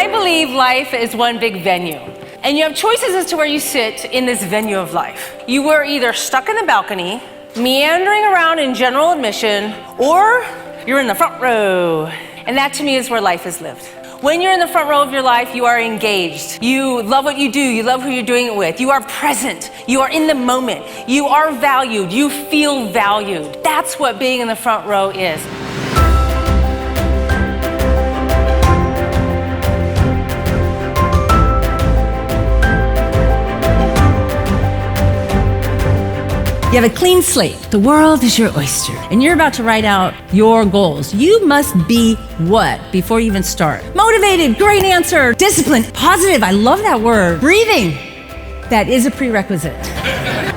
I believe life is one big venue. And you have choices as to where you sit in this venue of life. You were either stuck in the balcony, meandering around in general admission, or you're in the front row. And that to me is where life is lived. When you're in the front row of your life, you are engaged. You love what you do. You love who you're doing it with. You are present. You are in the moment. You are valued. You feel valued. That's what being in the front row is. You have a clean slate. The world is your oyster. And you're about to write out your goals. You must be what before you even start? Motivated, great answer. Disciplined, positive, I love that word. Breathing, that is a prerequisite.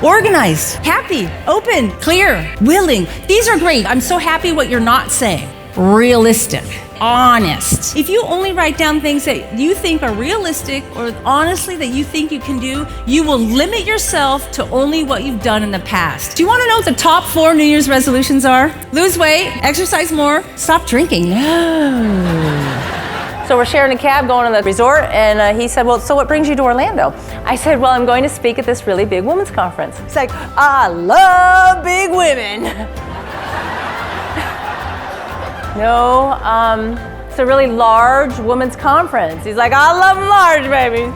Organized, happy, open, clear, willing. These are great. I'm so happy what you're not saying. Realistic, honest. If you only write down things that you think are realistic or honestly that you think you can do, you will limit yourself to only what you've done in the past. Do you want to know what the top 4 New Year's resolutions are? Lose weight, exercise more, stop drinking. No. So we're sharing a cab going to the resort, and he said, well, so what brings you to Orlando? I said, well, I'm going to speak at this really big women's conference. He's like, I love big women. No, it's a really large women's conference. He's like, I love them large, baby.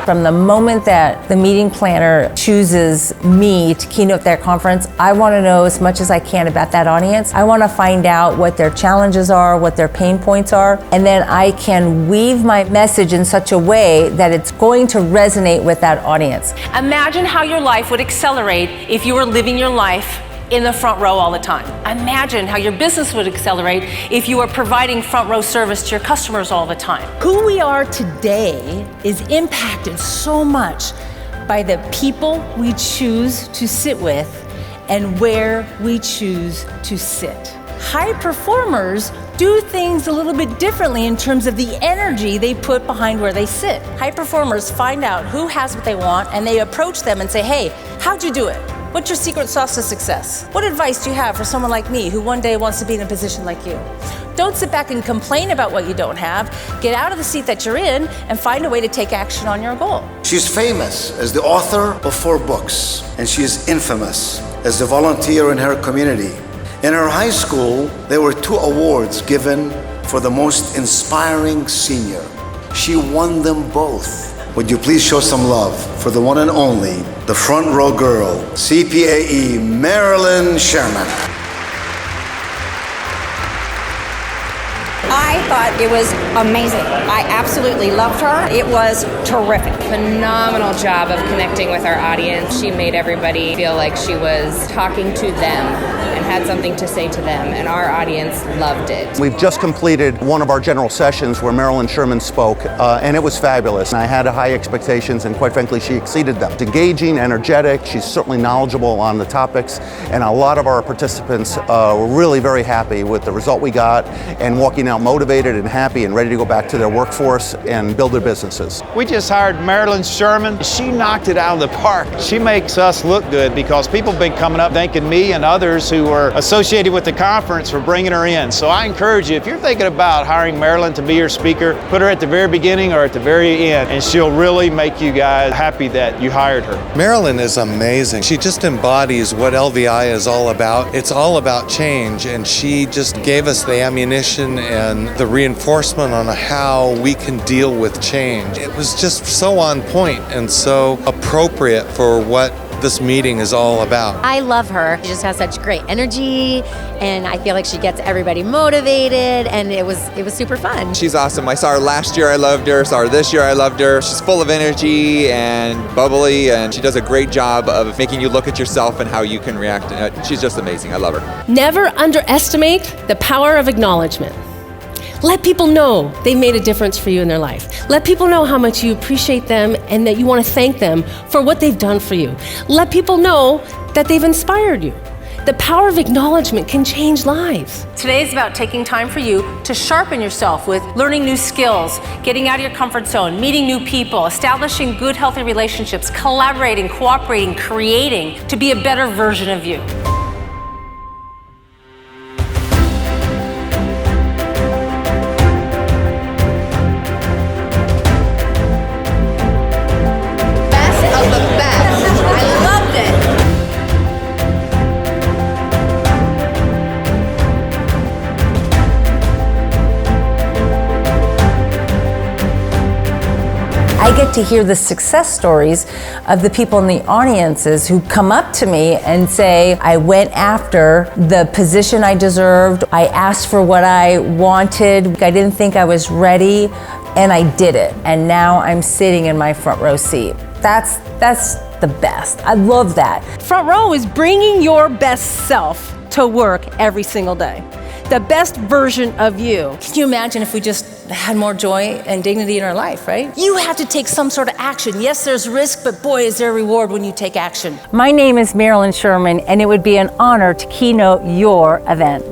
From the moment that the meeting planner chooses me to keynote that conference, I want to know as much as I can about that audience. I want to find out what their challenges are, what their pain points are, and then I can weave my message in such a way that it's going to resonate with that audience. Imagine how your life would accelerate if you were living your life in the front row all the time. Imagine how your business would accelerate if you were providing front row service to your customers all the time. Who we are today is impacted so much by the people we choose to sit with and where we choose to sit. High performers do things a little bit differently in terms of the energy they put behind where they sit. High performers find out who has what they want and they approach them and say, hey, how'd you do it? What's your secret sauce to success? What advice do you have for someone like me who one day wants to be in a position like you? Don't sit back and complain about what you don't have. Get out of the seat that you're in and find a way to take action on your goal. She's famous as the author of 4 books, and she is infamous as a volunteer in her community. In her high school, there were 2 awards given for the most inspiring senior. She won them both. Would you please show some love for the one and only, the front row girl, CPAE Marilyn Sherman. I thought it was amazing. I absolutely loved her. It was terrific. Phenomenal job of connecting with our audience. She made everybody feel like she was talking to them and had something to say to them, and our audience loved it. We've just completed one of our general sessions where Marilyn Sherman spoke, and it was fabulous. I had high expectations, and quite frankly, she exceeded them. It's engaging, energetic, she's certainly knowledgeable on the topics, and a lot of our participants were really very happy with the result we got and walking out motivated and happy and ready to go back to their workforce and build their businesses. We just hired Marilyn Sherman. She knocked it out of the park. She makes us look good because people have been coming up thanking me and others who were associated with the conference for bringing her in. So I encourage you, if you're thinking about hiring Marilyn to be your speaker, put her at the very beginning or at the very end, and she'll really make you guys happy that you hired her. Marilyn is amazing. She just embodies what LVI is all about. It's all about change, and she just gave us the ammunition and the reinforcement on how we can deal with change. It was just so on point and so appropriate for what this meeting is all about. I love her. She just has such great energy, and I feel like she gets everybody motivated, and it was super fun. She's awesome. I saw her last year, I loved her. Saw her this year, I loved her. She's full of energy and bubbly, and she does a great job of making you look at yourself and how you can react. She's just amazing. I love her. Never underestimate the power of acknowledgement. Let people know they made a difference for you in their life. Let people know how much you appreciate them and that you want to thank them for what they've done for you. Let people know that they've inspired you. The power of acknowledgement can change lives. Today is about taking time for you to sharpen yourself with learning new skills, getting out of your comfort zone, meeting new people, establishing good, healthy relationships, collaborating, cooperating, creating to be a better version of you. I get to hear the success stories of the people in the audiences who come up to me and say, I went after the position I deserved, I asked for what I wanted, I didn't think I was ready, and I did it. And now I'm sitting in my front row seat. That's the best. I love that. Front row is bringing your best self to work every single day. The best version of you. Can you imagine if we just had more joy and dignity in our life, right? You have to take some sort of action. Yes, there's risk, but boy, is there a reward when you take action. My name is Marilyn Sherman, and it would be an honor to keynote your event.